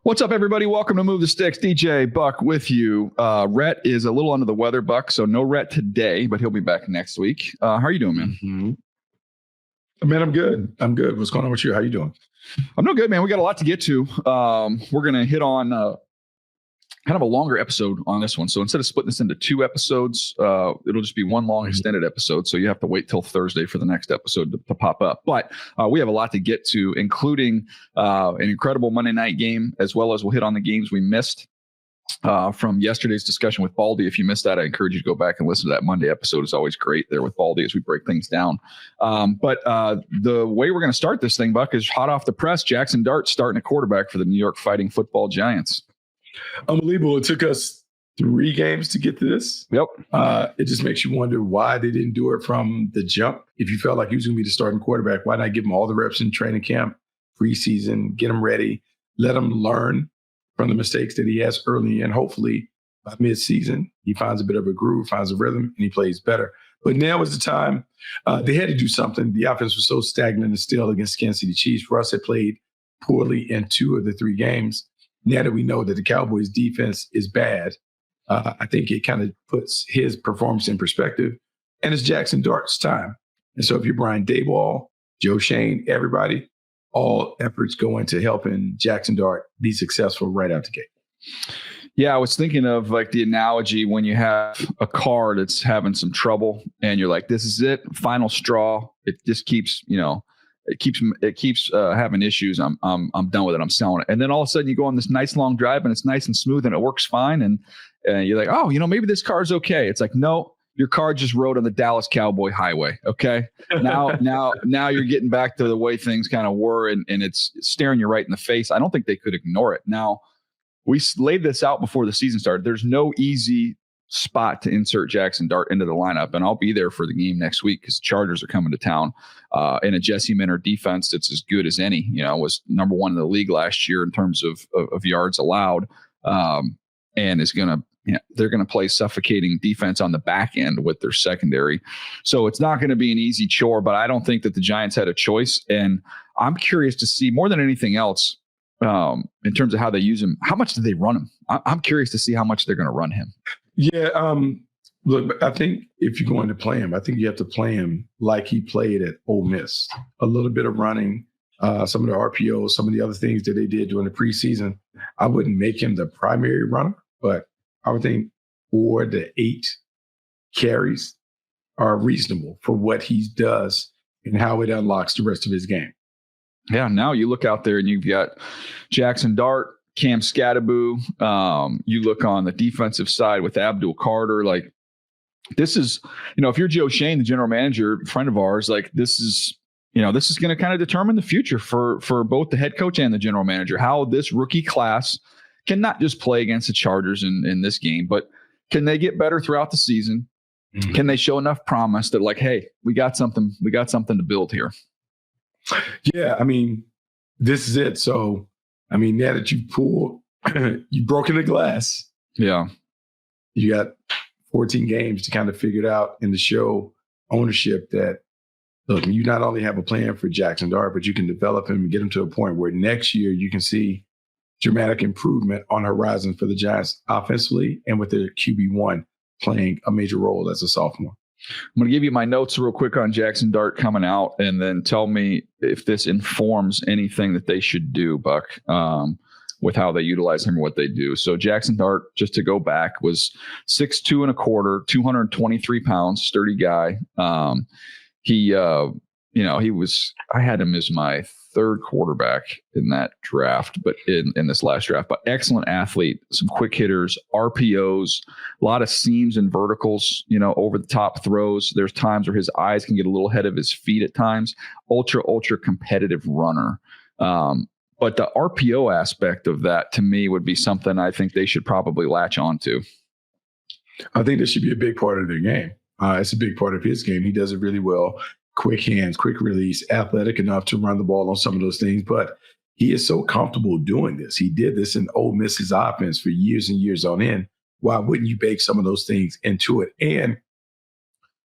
What's up, everybody? Welcome to Move the Sticks. DJ Buck with you. Rhett is a little under the weather, Buck, so no Rhett today, but he'll be back next week. How are you doing, man? Man, I'm good. What's going on with you? How you doing? I'm doing good, man. We got a lot to get to. We're going to hit on kind of a longer episode on this one. So instead of splitting this into two episodes, it'll just be one long extended episode. So you have to wait till Thursday for the next episode to pop up. But we have a lot to get to, including an incredible Monday night game, as well as we'll hit on the games we missed from yesterday's discussion with Baldy. If you missed that, I encourage you to go back and listen to that Monday episode. It's always great there with Baldy as we break things down. But the way we're going to start this thing, Buck, is hot off the press. Jaxson Dart starting a quarterback for the New York Fighting Football Giants. Unbelievable. It took us 3 games to get to this. Yep. It just makes you wonder why they didn't do it from the jump. If you felt like he was going to be the starting quarterback, why not give him all the reps in training camp, preseason, get him ready, let him learn from the mistakes that he has early, and hopefully by midseason, he finds a bit of a groove, finds a rhythm, and he plays better. But now is the time. They had to do something. The offense was so stagnant and still against Kansas City Chiefs. Russ had played poorly in 2 of the 3 games. Now that we know that the Cowboys defense is bad, I think it kind of puts his performance in perspective. And it's Jaxson Dart's time. And so if you're Brian Daboll, Joe Shane, everybody, all efforts go into helping Jaxson Dart be successful right out the gate. Yeah, I was thinking of like the analogy when you have a car that's having some trouble and you're like, this is it, final straw. It just keeps, it keeps having issues. I'm done with it. I'm selling it. And then all of a sudden you go on this nice long drive and it's nice and smooth and it works fine. And you're like, oh, maybe this car's okay. It's like, no, your car just rode on the Dallas Cowboy Highway. Okay. Now you're getting back to the way things kind of were and it's staring you right in the face. I don't think they could ignore it. Now, we laid this out before the season started. There's no easy spot to insert Jaxson Dart into the lineup, and I'll be there for the game next week because the Chargers are coming to town. In a Jesse Minter defense that's as good as any, was number 1 in the league last year in terms of yards allowed, and is going to, they're going to play suffocating defense on the back end with their secondary. So it's not going to be an easy chore, but I don't think that the Giants had a choice, and I'm curious to see more than anything else in terms of how they use him. How much do they run him? I'm curious to see how much they're going to run him. Yeah, look, I think if you're going to play him, I think you have to play him like he played at Ole Miss. A little bit of running, some of the RPOs, some of the other things that they did during the preseason. I wouldn't make him the primary runner, but I would think 4 to 8 carries are reasonable for what he does and how it unlocks the rest of his game. Yeah, now you look out there and you've got Jaxson Dart, Cam Scatterboo. You look on the defensive side with Abdul Carter. Like, this is, if you're Joe Shane, the general manager, friend of ours, like this is going to kind of determine the future for both the head coach and the general manager, how this rookie class can not just play against the Chargers in this game, but can they get better throughout the season? Mm-hmm. Can they show enough promise that like, hey, we got something to build here? Yeah, this is it. So, now that you've broken the glass. Yeah. You got 14 games to kind of figure it out and to show ownership that, look, you not only have a plan for Jaxson Dart, but you can develop him and get him to a point where next year you can see dramatic improvement on the horizon for the Giants offensively and with their QB1 playing a major role as a sophomore. I'm going to give you my notes real quick on Jaxson Dart coming out and then tell me if this informs anything that they should do, Buck, with how they utilize him or what they do. So Jaxson Dart, just to go back, was 6'2" and a quarter, 223 pounds, sturdy guy. I had him as my 3rd quarterback in that draft, but in this last draft, but excellent athlete, some quick hitters, RPOs, a lot of seams and verticals, over the top throws. There's times where his eyes can get a little ahead of his feet at times, ultra competitive runner. But the RPO aspect of that to me would be something I think they should probably latch onto. I think that should be a big part of their game. It's a big part of his game. He does it really well. Quick hands, quick release, athletic enough to run the ball on some of those things. But he is so comfortable doing this. He did this in Ole Miss's offense for years and years on end. Why wouldn't you bake some of those things into it? And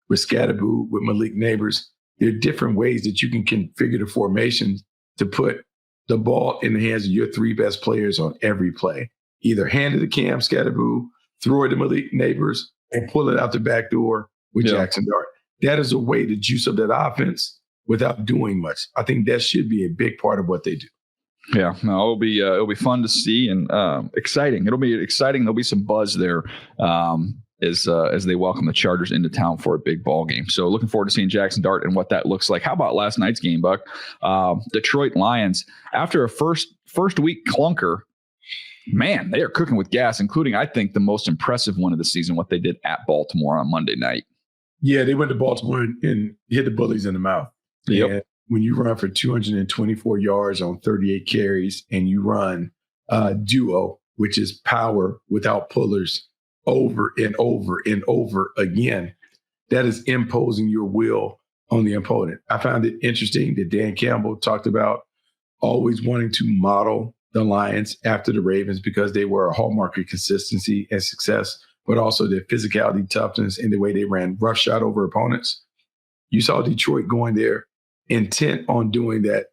with Scatterboo, with Malik Neighbors, there are different ways that you can configure the formation to put the ball in the hands of your three best players on every play. Either hand it to Cam Scatterboo, throw it to Malik Neighbors, and pull it out the back door with Jaxson Dart. That is a way to juice up that offense without doing much. I think that should be a big part of what they do. Yeah, no, it'll be fun to see and exciting. It'll be exciting. There'll be some buzz there as they welcome the Chargers into town for a big ball game. So looking forward to seeing Jaxson Dart and what that looks like. How about last night's game, Buck? Detroit Lions, after a first week clunker, man, they are cooking with gas, including, I think, the most impressive one of the season, what they did at Baltimore on Monday night. Yeah, they went to Baltimore and hit the bullies in the mouth. Yep. And when you run for 224 yards on 38 carries and you run duo, which is power without pullers, over and over and over again, that is imposing your will on the opponent. I found it interesting that Dan Campbell talked about always wanting to model the Lions after the Ravens because they were a hallmark of consistency and success, but also their physicality, toughness, and the way they ran roughshod over opponents. You saw Detroit going there intent on doing that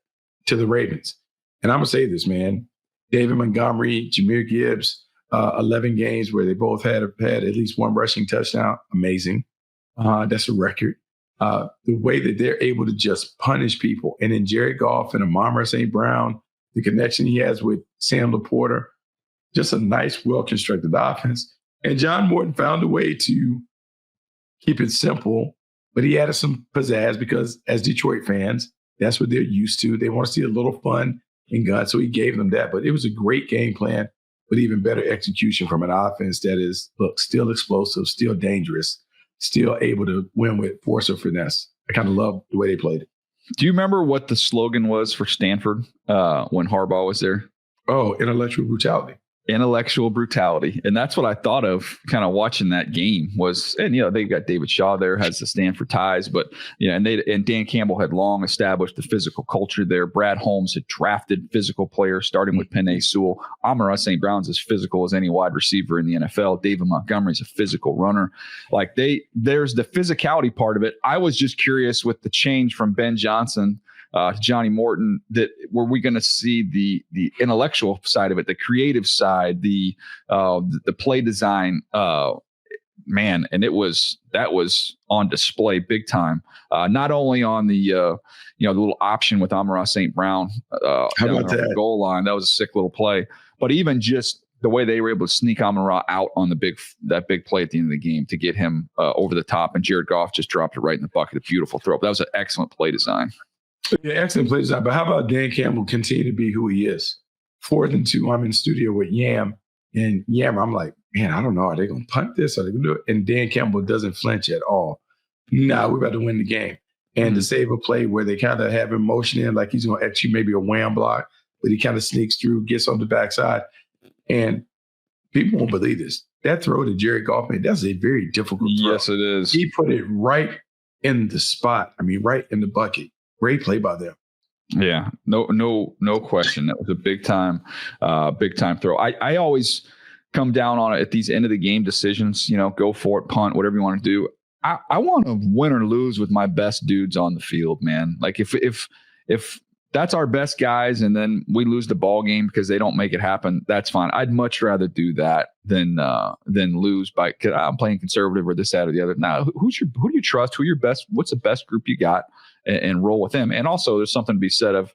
to the Ravens. And I'm going to say this, man. David Montgomery, Jahmyr Gibbs, 11 games where they both had at least one rushing touchdown. Amazing. That's a record. The way that they're able to just punish people. And then Jared Goff and Amon-Ra St. Brown, the connection he has with Sam Laporta, just a nice, well-constructed offense. And John Morton found a way to keep it simple, but he added some pizzazz because as Detroit fans, that's what they're used to. They want to see a little fun and guts, so he gave them that. But it was a great game plan, but even better execution from an offense that is, look, still explosive, still dangerous, still able to win with force or finesse. I kind of love the way they played it. Do you remember what the slogan was for Stanford when Harbaugh was there? Oh, intellectual brutality. Intellectual brutality. And that's what I thought of kind of watching that game was, and, they've got David Shaw there, has the Stanford ties, but, and Dan Campbell had long established the physical culture there. Brad Holmes had drafted physical players, starting with Penei Sewell. Amon-Ra St. Brown's as physical as any wide receiver in the NFL. David Montgomery's a physical runner. Like there's the physicality part of it. I was just curious with the change from Ben Johnson to Johnny Morton, that were we going to see the intellectual side of it, the creative side, the play design, man, and that was on display big time. Not only on the little option with Amon-Ra St. Brown down on the goal line, that was a sick little play, but even just the way they were able to sneak Amon-Ra out on that big play at the end of the game to get him over the top, and Jared Goff just dropped it right in the bucket. A beautiful throw. That was an excellent play design. Yeah, excellent play design. But how about Dan Campbell continue to be who he is? 4th and 2, I'm in studio with Yam. And Yam, I'm like, man, I don't know. Are they going to punt this? Are they going to do it? And Dan Campbell doesn't flinch at all. Nah, we're about to win the game. And to save a play where they kind of have him motioning like he's going to execute maybe a wham block, but he kind of sneaks through, gets on the backside. And people won't believe this. That throw to Jared Goff, man, that's a very difficult throw. Yes, it is. He put it right in the spot. I mean, right in the bucket. Great play by them. Yeah, no question. That was a big time throw. I always come down on it at these end of the game decisions. Go for it, punt, whatever you want to do. I want to win or lose with my best dudes on the field, man. Like if that's our best guys and then we lose the ball game because they don't make it happen, that's fine. I'd much rather do that than lose by I'm playing conservative or this, that, or the other. Now, who do you trust? Who your best? What's the best group you got? And roll with them. And also there's something to be said of,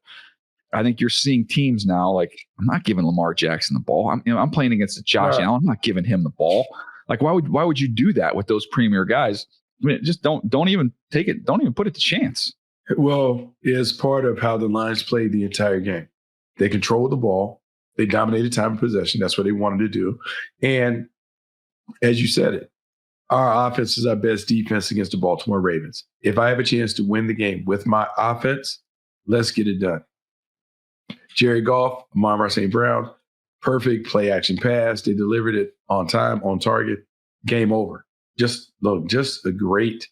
I think you're seeing teams now, like, I'm not giving Lamar Jackson the ball. I'm playing against Josh Allen. I'm not giving him the ball. Like, why would you do that with those premier guys? I mean, just don't even take it. Don't even put it to chance. Well, it's part of how the Lions played the entire game. They controlled the ball. They dominated time of possession. That's what they wanted to do. And as you said it, our offense is our best defense against the Baltimore Ravens. If I have a chance to win the game with my offense, let's get it done. Jared Goff, Amon-Ra St. Brown, perfect play action pass. They delivered it on time, on target. Game over. Just a great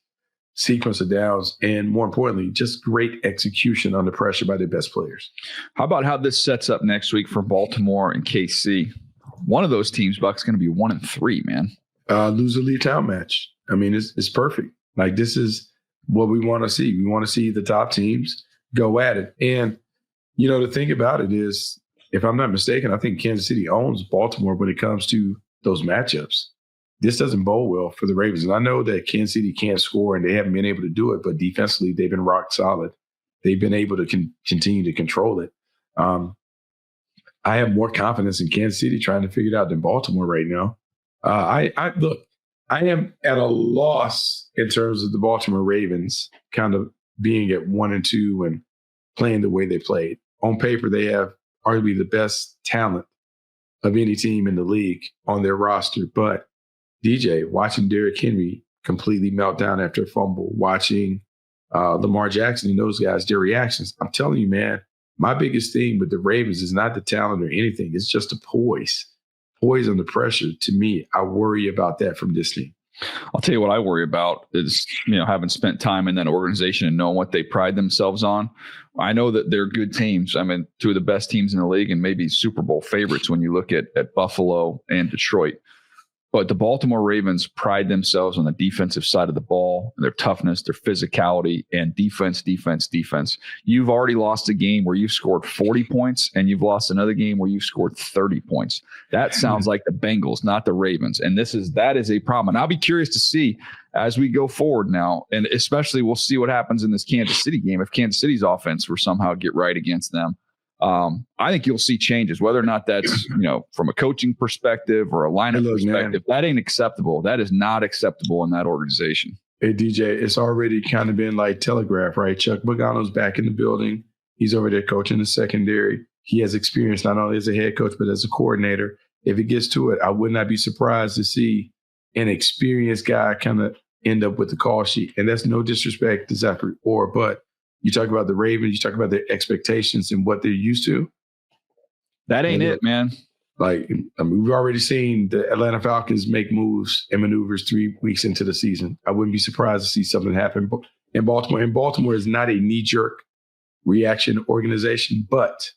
sequence of downs, and more importantly, just great execution under pressure by their best players. How about how this sets up next week for Baltimore and KC? One of those teams, Buck's going to be 1-3, man. Loser leave town match. I mean, it's perfect. Like, this is what we want to see. We want to see the top teams go at it. And The thing about it is, if I'm not mistaken, I think Kansas City owns Baltimore when it comes to those matchups. This doesn't bode well for the Ravens. And I know that Kansas City can't score and they haven't been able to do it, but defensively, they've been rock solid. They've been able to continue to control it. I have more confidence in Kansas City trying to figure it out than Baltimore right now. I am at a loss in terms of the Baltimore Ravens kind of being at 1-2 and playing the way they played. On paper, they have arguably the best talent of any team in the league on their roster. But DJ, watching Derrick Henry completely melt down after a fumble, watching Lamar Jackson and those guys, their reactions, I'm telling you, man, my biggest thing with the Ravens is not the talent or anything. It's just the poise under pressure. To me, I worry about that from this team. I'll tell you what I worry about is, having spent time in that organization and knowing what they pride themselves on. I know that they're good teams. I mean, two of the best teams in the league and maybe Super Bowl favorites when you look at Buffalo and Detroit. But the Baltimore Ravens pride themselves on the defensive side of the ball, their toughness, their physicality, and defense. You've already lost a game where you've scored 40 points, and you've lost another game where you've scored 30 points. That sounds like the Bengals, not the Ravens. And that is a problem. And I'll be curious to see as we go forward now, and especially we'll see what happens in this Kansas City game if Kansas City's offense were somehow get right against them. I think you'll see changes, whether or not that's, from a coaching perspective or a lineup perspective. That ain't acceptable. That is not acceptable in that organization. Hey, DJ, it's already kind of been like telegraphed, right? Chuck Pagano's back in the building. He's over there coaching the secondary. He has experience not only as a head coach, but as a coordinator. If it gets to it, I would not be surprised to see an experienced guy kind of end up with the call sheet. And that's no disrespect to Zachary Orr, but you talk about the Ravens, you talk about their expectations and what they're used to. That ain't it, man. We've already seen the Atlanta Falcons make moves and maneuvers 3 weeks into the season. I wouldn't be surprised to see something happen in Baltimore. And Baltimore is not a knee-jerk reaction organization, but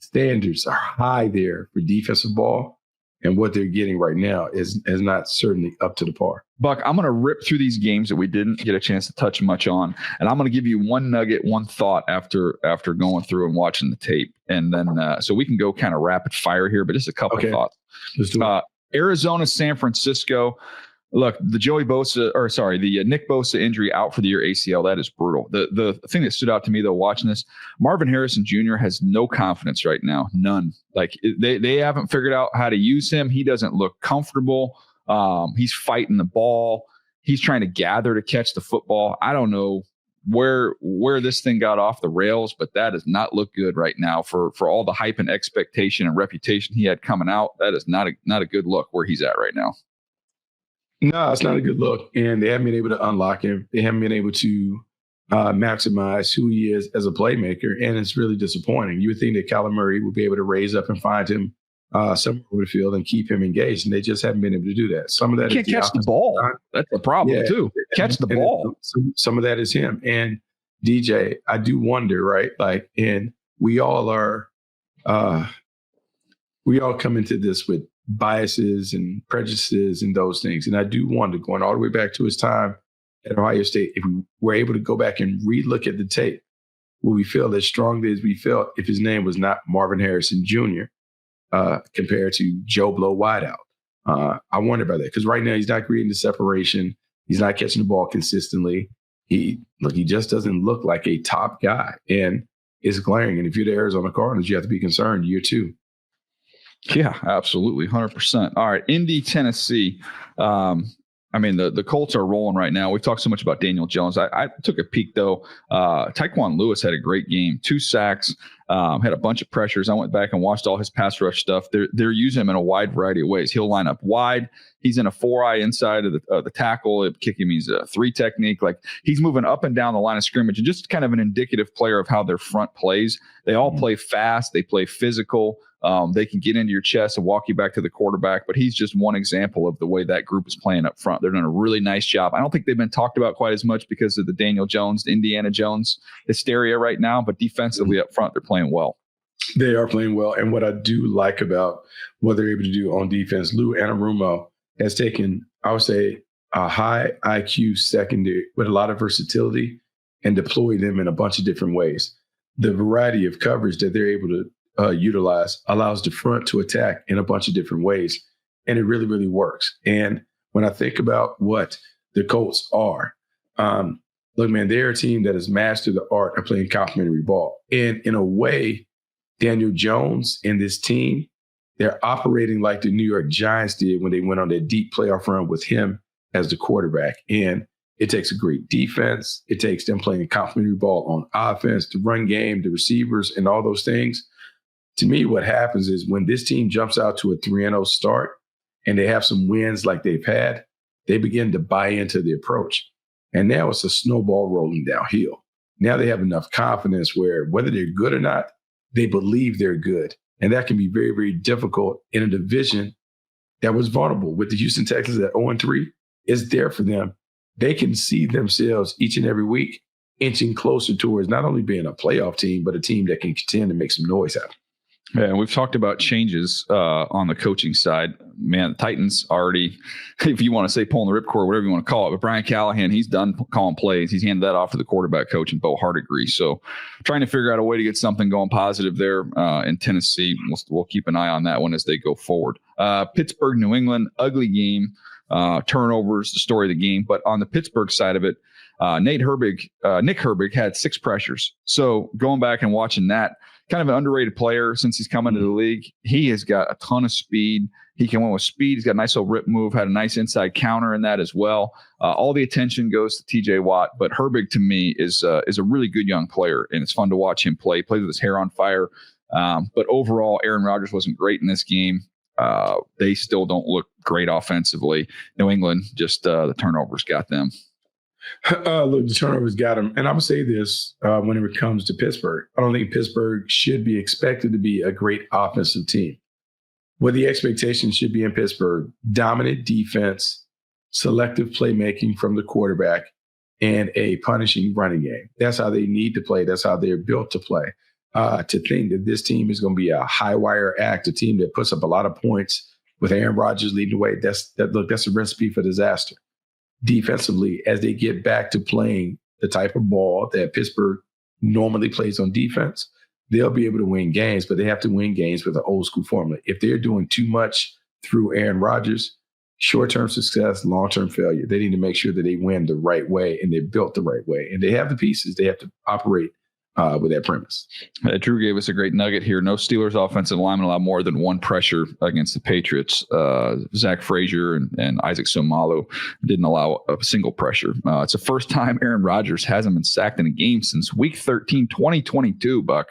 standards are high there for defensive ball. And what they're getting right now is not certainly up to the par. Buck, I'm going to rip through these games that we didn't get a chance to touch much on. And I'm going to give you one nugget, one thought after going through and watching the tape. And then so we can go kind of rapid fire here, but just a couple of thoughts. Let's do it. Arizona, San Francisco. Look, the Nick Bosa injury out for the year ACL, that is brutal. The thing that stood out to me, though, watching this, Marvin Harrison Jr. has no confidence right now. None. Like, they haven't figured out how to use him. He doesn't look comfortable. He's fighting the ball. He's trying to gather to catch the football. I don't know where this thing got off the rails, but that does not look good right now for all the hype and expectation and reputation he had coming out. That is not a good look where he's at right now. No, it's not a good look. And they haven't been able to unlock him. They haven't been able to maximize who he is as a playmaker. And it's really disappointing. You would think that Kyler Murray would be able to raise up and find him somewhere over the field and keep him engaged. And they just haven't been able to do that. Some of that is catch the ball. That's the problem, too. Catch the ball. Some of that is him. And DJ, I do wonder, right? And we all come into this with biases and prejudices and those things. And I do wonder, going all the way back to his time at Ohio State, if we were able to go back and re-look at the tape, will we feel as strongly as we felt if his name was not Marvin Harrison Jr. Compared to Joe Blow wideout? I wonder about that, because right now he's not creating the separation. He's not catching the ball consistently. He just doesn't look like a top guy, and it's glaring. And if you're the Arizona Cardinals, you have to be concerned year two. Yeah, absolutely. 100%. All right. Indy, Tennessee. The Colts are rolling right now. We've talked so much about Daniel Jones. I took a peek, though. Tyquan Lewis had a great game, 2 sacks, had a bunch of pressures. I went back and watched all his pass rush stuff. They're using him in a wide variety of ways. He'll line up wide. He's in a 4-eye inside of the tackle. Kick him. He's a 3 technique. Like, he's moving up and down the line of scrimmage, and just kind of an indicative player of how their front plays. They all play fast. They play physical. They can get into your chest and walk you back to the quarterback, but he's just one example of the way that group is playing up front. They're doing a really nice job. I don't think they've been talked about quite as much because of the Daniel Jones, Indiana Jones hysteria right now, but defensively up front, they're playing well. They are playing well. And what I do like about what they're able to do on defense, Lou Anarumo has taken, I would say, a high IQ secondary with a lot of versatility and deployed them in a bunch of different ways. the variety of coverage that they're able to utilize allows the front to attack in a bunch of different ways. And it really, really works. And when I think about what the Colts are, look, man, they're a team that has mastered the art of playing complementary ball. And in a way, Daniel Jones and this team, they're operating like the New York Giants did when they went on their deep playoff run with him as the quarterback. And it takes a great defense. It takes them playing complementary ball on offense, the run game, the receivers, and all those things. To me, what happens is when this team jumps out to a 3-0 start and they have some wins like they've had, they begin to buy into the approach. And now it's a snowball rolling downhill. Now they have enough confidence where whether they're good or not, they believe they're good. And that can be very, very difficult in a division that was vulnerable. With the Houston Texans at 0-3, it's there for them. They can see themselves each and every week inching closer towards not only being a playoff team, but a team that can contend and make some noise happen. Yeah, and we've talked about changes on the coaching side. Man, the Titans already, if you want to say pulling the ripcord, whatever you want to call it, but Brian Callahan, he's done calling plays. He's handed that off to the quarterback coach and Bo Hardigree. So trying to figure out a way to get something going positive there in Tennessee. We'll keep an eye on that one as they go forward. Pittsburgh, New England, ugly game. Turnovers, the story of the game. But on the Pittsburgh side of it, Nick Herbig had 6 pressures. So going back and watching that, kind of an underrated player since he's come into the league. He has got a ton of speed. He can win with speed. He's got a nice little rip move, had a nice inside counter in that as well. All the attention goes to TJ Watt, but Herbig to me is a really good young player, and it's fun to watch him play. He plays with his hair on fire. But overall, Aaron Rodgers wasn't great in this game. They still don't look great offensively. New England, just the turnovers got them. Look, the turnovers got them. And I'm going to say this when it comes to Pittsburgh. I don't think Pittsburgh should be expected to be a great offensive team. What the expectation should be in Pittsburgh, dominant defense, selective playmaking from the quarterback, and a punishing running game. That's how they need to play. That's how they're built to play. To think that this team is going to be a high wire act, a team that puts up a lot of points with Aaron Rodgers leading the way, that's a recipe for disaster. Defensively, as they get back to playing the type of ball that Pittsburgh normally plays on defense, they'll be able to win games, but they have to win games with an old school formula. If they're doing too much through Aaron Rodgers, short-term success, long-term failure. They need to make sure that they win the right way and they're built the right way. And they have the pieces. They have to operate with that premise. Drew gave us a great nugget here. No Steelers offensive lineman allowed more than 1 pressure against the Patriots. Zach Frazier and Isaac Somalo didn't allow a single pressure. It's the first time Aaron Rodgers hasn't been sacked in a game since Week 13, 2022, Buck.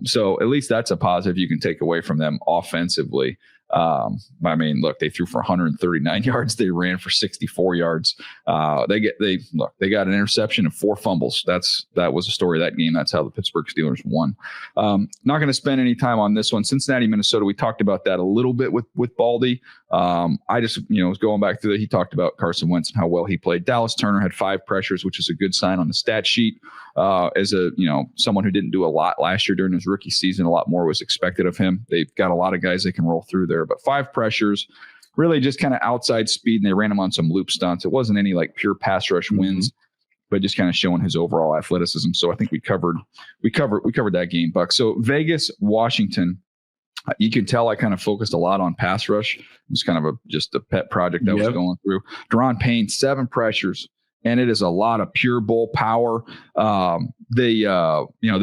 So at least that's a positive you can take away from them offensively. I mean, look, they threw for 139 yards. They ran for 64 yards. They got an interception and 4 fumbles. That was the story of that game. That's how the Pittsburgh Steelers won. Not going to spend any time on this one. Cincinnati, Minnesota. We talked about that a little bit with Baldy. I just, was going back through that. He talked about Carson Wentz and how well he played. Dallas Turner had 5 pressures, which is a good sign on the stat sheet. As someone who didn't do a lot last year during his rookie season, a lot more was expected of him. They've got a lot of guys they can roll through there, but 5 pressures, really just kind of outside speed, and they ran him on some loop stunts. It wasn't any like pure pass rush wins, but just kind of showing his overall athleticism. So I think we covered that game, Buck. So Vegas, Washington. You can tell I kind of focused a lot on pass rush. It was kind of just a pet project I was going through. Deron Payne, 7 pressures. And it is a lot of pure bull power. They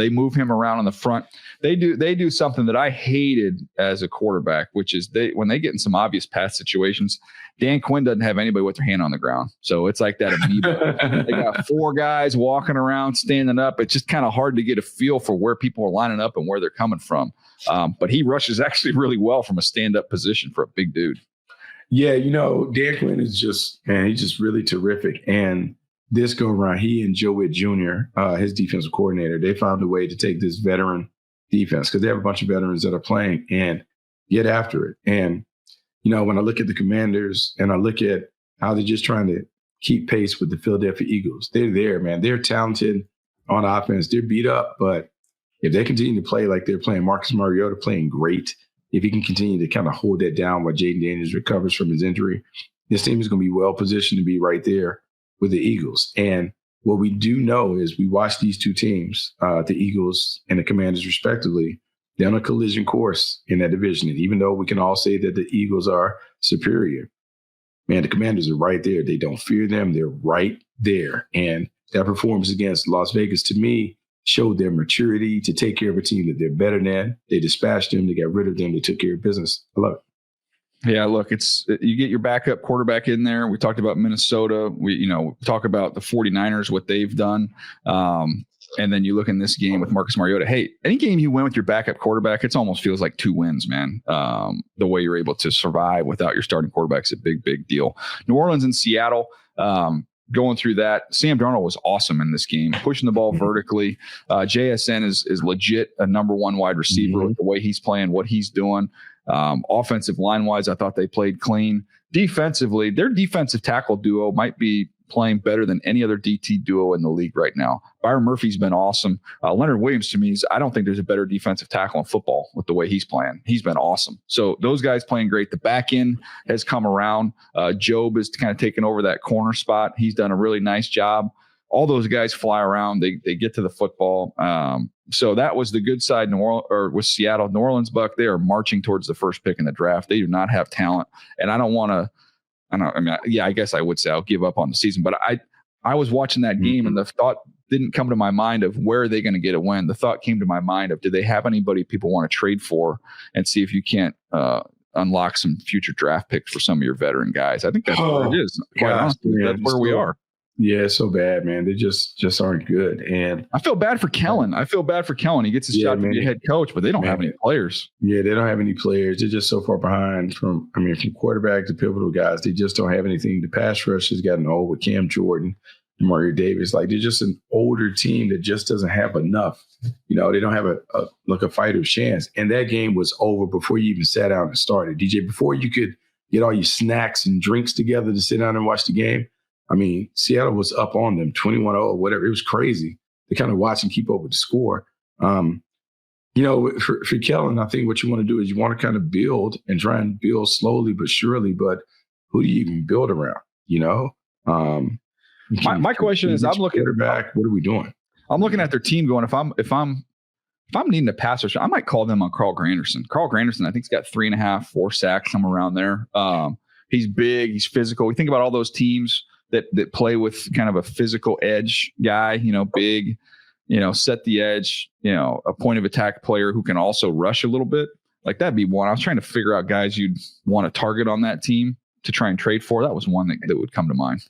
move him around on the front. They do something that I hated as a quarterback, which is when they get in some obvious pass situations, Dan Quinn doesn't have anybody with their hand on the ground. So it's like that amoeba. They got 4 guys walking around, standing up. It's just kind of hard to get a feel for where people are lining up and where they're coming from. But he rushes actually really well from a stand-up position for a big dude. Yeah, Dan Quinn is he's just really terrific. And this go around, he and Joe Witt Jr., his defensive coordinator, they found a way to take this veteran defense because they have a bunch of veterans that are playing and get after it. And, when I look at the Commanders and I look at how they're just trying to keep pace with the Philadelphia Eagles, they're there, man. They're talented on offense. They're beat up, but if they continue to play like they're playing, Marcus Mariota playing great, if he can continue to kind of hold that down while Jaden Daniels recovers from his injury, this team is going to be well positioned to be right there with the Eagles. And what we do know is we watch these two teams, the Eagles and the Commanders respectively. They're on a collision course in that division. And even though we can all say that the Eagles are superior, man, the Commanders are right there. They don't fear them. They're right there. And that performance against Las Vegas, to me, showed their maturity to take care of a team that they're better than. They dispatched them. They got rid of them. They took care of business. I love it. Yeah, look, you get your backup quarterback in there. We talked about Minnesota. We talk about the 49ers, what they've done. And then you look in this game with Marcus Mariota. Hey, any game you win with your backup quarterback, it almost feels like 2 wins, man. The way you're able to survive without your starting quarterback is a big, big deal. New Orleans and Seattle, going through that. Sam Darnold was awesome in this game, pushing the ball vertically. JSN is legit a number 1 wide receiver with the way he's playing, what he's doing. Offensive line-wise, I thought they played clean. Defensively, their defensive tackle duo might be playing better than any other DT duo in the league right now. Byron Murphy's been awesome. Leonard Williams, to me, I don't think there's a better defensive tackle in football with the way he's playing. He's been awesome. So those guys playing great. The back end has come around. Job is kind of taking over that corner spot. He's done a really nice job. All those guys fly around. They get to the football. So that was the good side. With Seattle, New Orleans, Buck, they are marching towards the first pick in the draft. They do not have talent, and I don't want to. I guess I would say I'll give up on the season, but I was watching that game and the thought didn't come to my mind of where are they going to get a win. The thought came to my mind of, do they have anybody people want to trade for and see if you can't unlock some future draft picks for some of your veteran guys. I think that's where it is. Quite honestly, that's where we are. Yeah, it's so bad, man. They just aren't good. And I feel bad for Kellen. He gets his shot to be a head coach, but they don't have any players. Yeah, they don't have any players. They're just so far behind from quarterback to pivotal guys. They just don't have anything. The pass rush has gotten old with Cam Jordan and Mario Davis. Like, they're just an older team that just doesn't have enough. They don't have a fighter's chance. And that game was over before you even sat down and started. DJ, before you could get all your snacks and drinks together to sit down and watch the game, Seattle was up on them 21-0 or whatever. It was crazy to kind of watch and keep up with the score. For Kellen, I think what you want to do is you want to kind of build and try and build slowly but surely. But who do you even build around? My question is, I'm looking back. What are we doing? I'm looking at their team going, if I'm needing a passer, I might call them on Carl Granderson. Carl Granderson, I think he's got 3.5, 4 sacks, somewhere around there. He's big, he's physical. We think about all those teams that play with kind of a physical edge guy, big, set the edge, a point of attack player who can also rush a little bit. Like, that'd be one. I was trying to figure out guys you'd want to target on that team to try and trade for. That was one that would come to mind.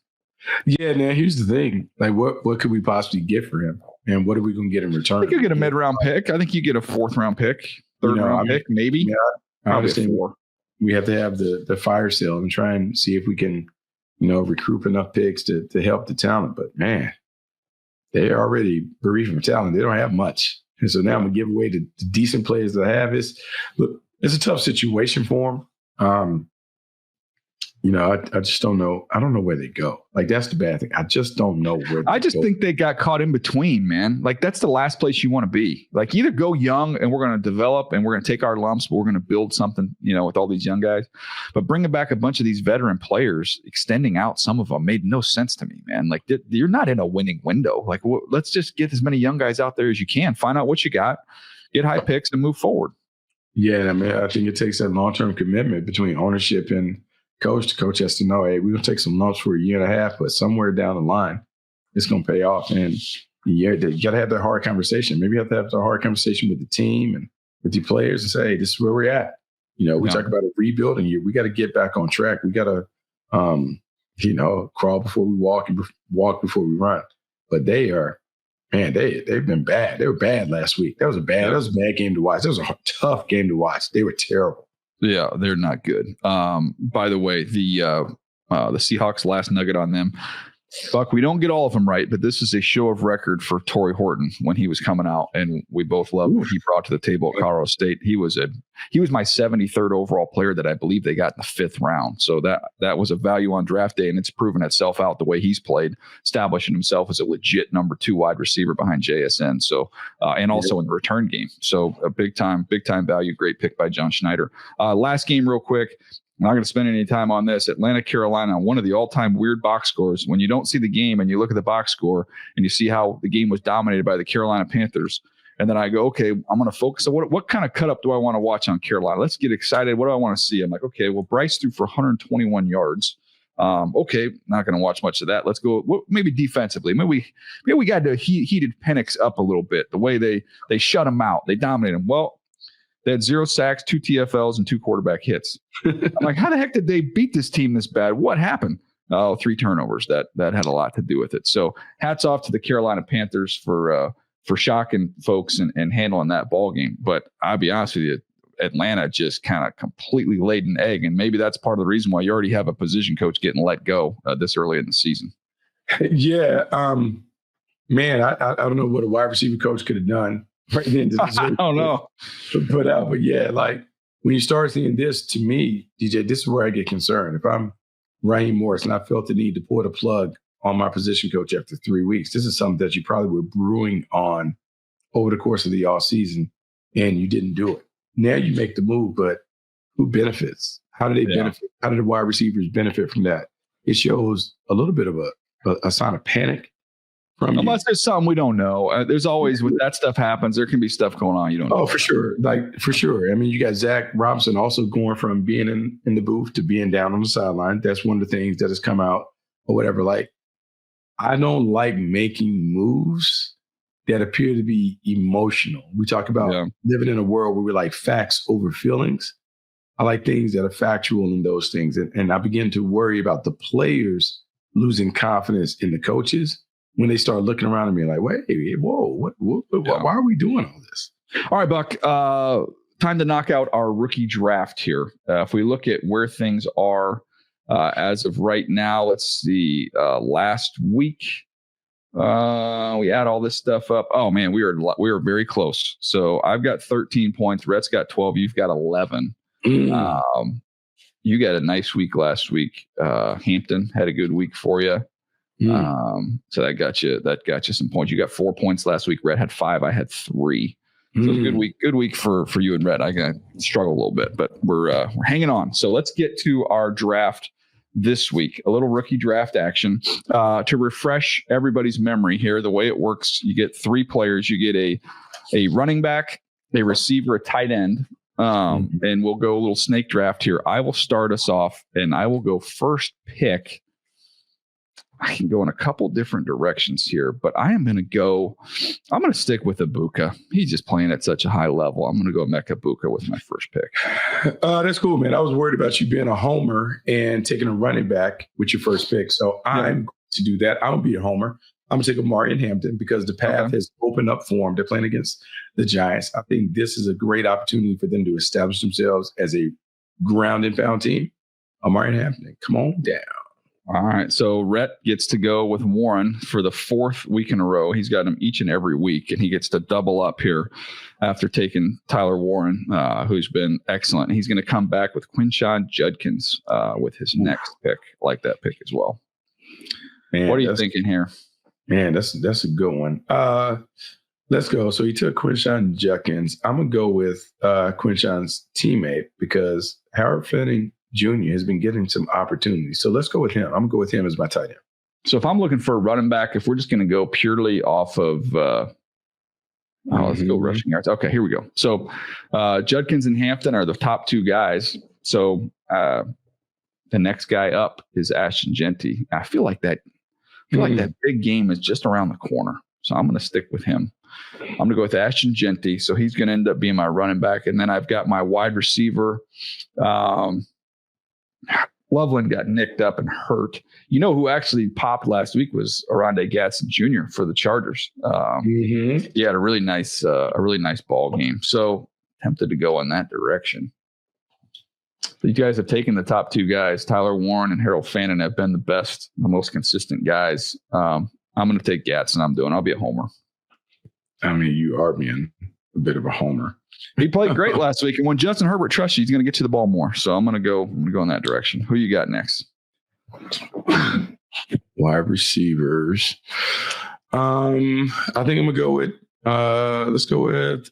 Yeah, now here's the thing. Like, what could we possibly get for him? And what are we going to get in return? I think you get a mid-round pick. I think you get a 4th-round pick, 3rd-round pick, maybe. Yeah, probably 4. We have to have the fire sale and try and see if we can recruit enough picks to help the talent. But, man, they're already bereaved from talent. They don't have much. And so now I'm going to give away the decent players that I have. It's a tough situation for them. I just don't know. I don't know where they go. Like, that's the bad thing. I just don't know where I just think they got caught in between, man. Like, that's the last place you want to be. Like, either go young and we're going to develop and we're going to take our lumps, but we're going to build something, with all these young guys. But bringing back a bunch of these veteran players, extending out some of them made no sense to me, man. Like, you're not in a winning window. Like, let's just get as many young guys out there as you can. Find out what you got, get high picks, and move forward. Yeah, I think it takes that long-term commitment between ownership and coach. The coach has to know, hey, we're going to take some lumps for a year and a half, but somewhere down the line, it's going to pay off. And you got to have that hard conversation. Maybe you have to have the hard conversation with the team and with the players and say, hey, this is where we're at. We talk about a rebuilding year. We got to get back on track. We got to, crawl before we walk and walk before we run. But they are, man, they've been bad. They were bad last week. That was a bad game to watch. That was a tough game to watch. They were terrible. Yeah, they're not good. By the way, the Seahawks, last nugget on them. Buck, we don't get all of them right, but this is a show of record for Torrey Horton when he was coming out, and we both loved what he brought to the table at Colorado State. He was my 73rd overall player that I believe they got in the 5th round. So that was a value on draft day, and it's proven itself out the way he's played, establishing himself as a legit number 2 wide receiver behind JSN. So and also in the return game. So a big time value, great pick by John Schneider. Last game real quick. I'm not going to spend any time on this. Atlanta, Carolina, one of the all-time weird box scores. When you don't see the game and you look at the box score and you see how the game was dominated by the Carolina Panthers, and then I go, okay, I'm going to focus on what kind of cut up do I want to watch on Carolina? Let's get excited. What do I want to see? I'm like, okay, well, Bryce threw for 121 yards. Okay, not going to watch much of that. Let's go. Maybe defensively. Maybe we got to heated Penix up a little bit. The way they shut him out, they dominated him. Well, they had 0 sacks, 2 TFLs, and 2 quarterback hits. I'm like, how the heck did they beat this team this bad? What happened? 3 turnovers. That had a lot to do with it. So hats off to the Carolina Panthers for shocking folks and handling that ball game. But I'll be honest with you, Atlanta just kind of completely laid an egg. And maybe that's part of the reason why you already have a position coach getting let go this early in the season. Yeah. Man, I don't know what a wide receiver coach could have done. Right then, I don't know. But yeah, like when you start seeing this, to me, DJ, this is where I get concerned. If I'm Raheem Morris and I felt the need to pull the plug on my position coach after 3 weeks, this is something that you probably were brewing on over the course of the offseason, and you didn't do it. Now you make the move, but who benefits? How do they benefit? How do the wide receivers benefit from that? It shows a little bit of a sign of panic. Unless there's something we don't know. There's always, when that stuff happens, there can be stuff going on you don't know. Oh, for sure. For sure. I mean, you got Zach Robinson also going from being in the booth to being down on the sideline. That's one of the things that has come out or whatever. Like, I don't like making moves that appear to be emotional. We talk about living in a world where we like facts over feelings. I like things that are factual in those things. And I begin to worry about the players losing confidence in the coaches when they start looking around and being like, wait, whoa, why are we doing all this? All right, Buck, time to knock out our rookie draft here. If we look at where things are as of right now, let's see, last week, we add all this stuff up. Oh man, we were very close. So I've got 13 points. Rhett's got 12. You've got 11. You got a nice week last week. Hampton had a good week for you. So that got you some points. You got 4 points last week. Rhett had 5. I had 3. So it was a good week for you and Rhett. I got to struggle a little bit, but we're hanging on. So let's get to our draft this week. A little rookie draft action to refresh everybody's memory here. The way it works, you get 3 players. You get a running back, a receiver, a tight end. And we'll go a little snake draft here. I will start us off, and I will go first pick. I can go in a couple different directions here, but I'm going to stick with Ibuka. He's just playing at such a high level. I'm going to go Mecca Ibuka with my first pick. That's cool, man. I was worried about you being a homer and taking a running back with your first pick. So I'm going to do that. I'm going to be a homer. I'm going to take a Martin Hampton because the path has opened up for him. They're playing against the Giants. I think this is a great opportunity for them to establish themselves as a ground and pound team. Martin Hampton, come on down. All right. So Rhett gets to go with Warren for the 4th week in a row. He's got him each and every week, and he gets to double up here after taking Tyler Warren, who's been excellent. He's going to come back with Quinshon Judkins with his next pick. I like that pick as well. Man, what are you thinking here? Man, that's a good one. Let's go. So he took Quinshon Judkins. I'm going to go with Quinshon's teammate because Howard Fleming Jr. has been getting some opportunities. So let's go with him. I'm going to go with him as my tight end. So if I'm looking for a running back, if we're just going to go purely off of let's go rushing yards. Okay, here we go. So Judkins and Hampton are the top 2 guys. So the next guy up is Ashton Genty. I feel like that big game is just around the corner. So I'm going to stick with him. I'm going to go with Ashton Genty. So he's going to end up being my running back. And then I've got my wide receiver. Loveland got nicked up and hurt. You know who actually popped last week was Oronde Gadsden Jr. for the Chargers. He had a really nice ball game. So tempted to go in that direction. You guys have taken the top 2 guys. Tyler Warren and Harold Fannin have been the most consistent guys. I'm going to take Gadsden. I'll be a homer. I mean, you are being a bit of a homer. He played great last week, and when Justin Herbert trusts you, he's going to get you the ball more. So I'm going to go in that direction. Who you got next? Wide receivers. I think I'm going to go with let's go with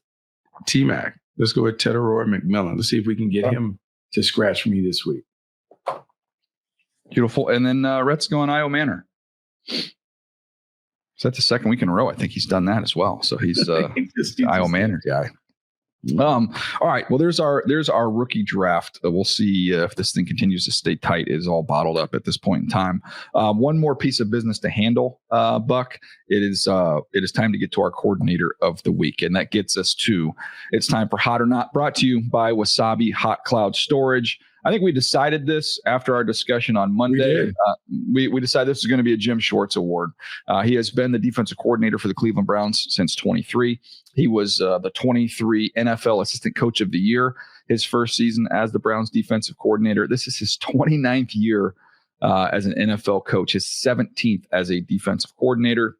T-Mac. Let's go with Tedoroy McMillan. Let's see if we can get him to scratch me this week. Beautiful. And then Rhett's going Io Manor. Is that the second week in a row? I think he's done that as well. So he's Io Manor guy. All right. Well, there's our rookie draft. We'll see if this thing continues to stay tight. It is all bottled up at this point in time. One more piece of business to handle, Buck. It is time to get to our coordinator of the week, and that gets us to it's time for Hot or Not, brought to you by Wasabi Hot Cloud Storage. I think we decided this after our discussion on Monday. We decided this is going to be a Jim Schwartz award. He has been the defensive coordinator for the Cleveland Browns since 23. He was the 23 NFL Assistant Coach of the Year, his first season as the Browns defensive coordinator. This is his 29th year as an NFL coach, his 17th as a defensive coordinator.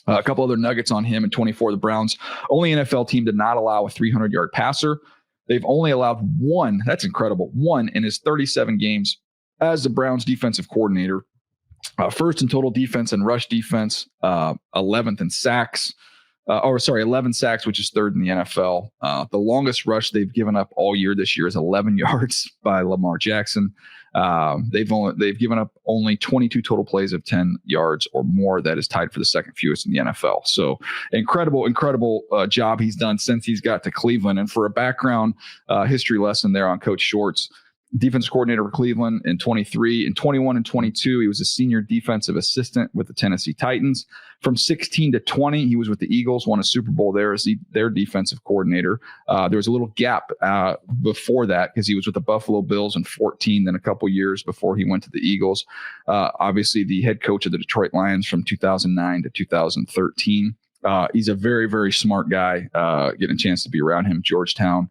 A couple other nuggets on him in 24. The Browns, only NFL team to not allow a 300-yard passer. They've only allowed one, that's incredible, one in his 37 games as the Browns defensive coordinator. First in total defense and rush defense, 11th in sacks. 11 sacks, which is third in the NFL. The longest rush they've given up all year this year is 11 yards by Lamar Jackson. They've given up only 22 total plays of 10 yards or more. That is tied for the second fewest in the NFL. So incredible job he's done since he's got to Cleveland. And for a background history lesson there on Coach Schwartz, defensive coordinator for Cleveland in 23. In 21 and 22, he was a senior defensive assistant with the Tennessee Titans. From 16 to 20, he was with the Eagles, won a Super Bowl there as their defensive coordinator. There was a little gap before that because he was with the Buffalo Bills in 14, then a couple years before he went to the Eagles. Obviously, the head coach of the Detroit Lions from 2009 to 2013. He's a very, very smart guy, getting a chance to be around him. Georgetown,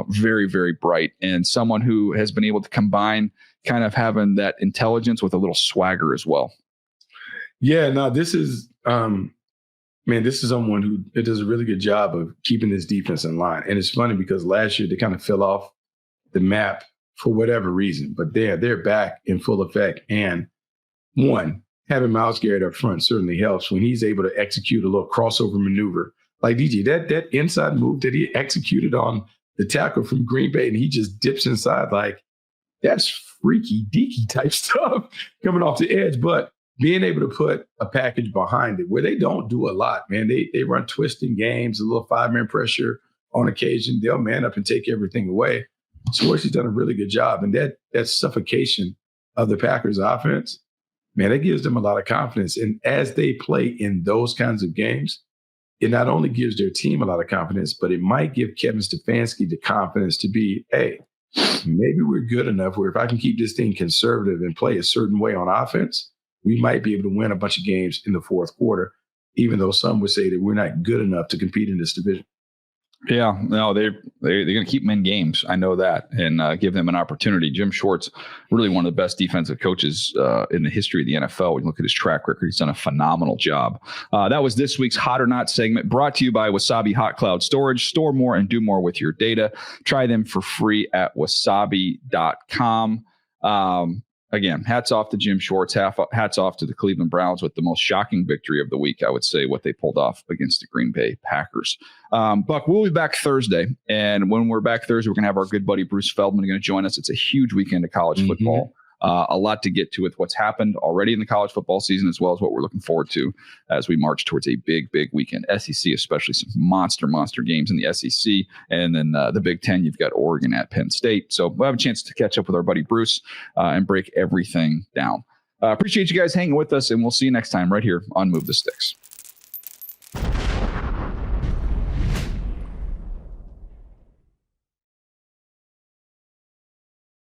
very, very bright, and someone who has been able to combine kind of having that intelligence with a little swagger as well. Yeah, no, this is someone who does a really good job of keeping his defense in line. And it's funny because last year they kind of fell off the map for whatever reason, but they're back in full effect. And having Myles Garrett up front certainly helps when he's able to execute a little crossover maneuver. Like DJ, that inside move that he executed on the tackle from Green Bay, and he just dips inside, like that's freaky deaky type stuff coming off the edge. But being able to put a package behind it where they don't do a lot, man. They run twisting games, a little 5-man pressure on occasion. They'll man up and take everything away. Schwartz has done a really good job. And that suffocation of the Packers offense, man, that gives them a lot of confidence. And as they play in those kinds of games, it not only gives their team a lot of confidence, but it might give Kevin Stefanski the confidence to be, hey, maybe we're good enough where if I can keep this thing conservative and play a certain way on offense, we might be able to win a bunch of games in the fourth quarter, even though some would say that we're not good enough to compete in this division. Yeah, no, they're going to keep them in games. I know that, and give them an opportunity. Jim Schwartz, really one of the best defensive coaches in the history of the NFL. When you look at his track record, he's done a phenomenal job. That was this week's Hot or Not segment, brought to you by Wasabi Hot Cloud Storage. Store more and do more with your data. Try them for free at wasabi.com. Again, hats off to Jim Schwartz, hats off to the Cleveland Browns with the most shocking victory of the week, I would say, what they pulled off against the Green Bay Packers. Buck, we'll be back Thursday. And when we're back Thursday, we're going to have our good buddy Bruce Feldman going to join us. It's a huge weekend of college football. A lot to get to with what's happened already in the college football season, as well as what we're looking forward to as we march towards a big, big weekend. SEC, especially some monster games in the SEC. And then the Big Ten, you've got Oregon at Penn State. So we'll have a chance to catch up with our buddy Bruce and break everything down. Appreciate you guys hanging with us, and we'll see you next time right here on Move the Sticks.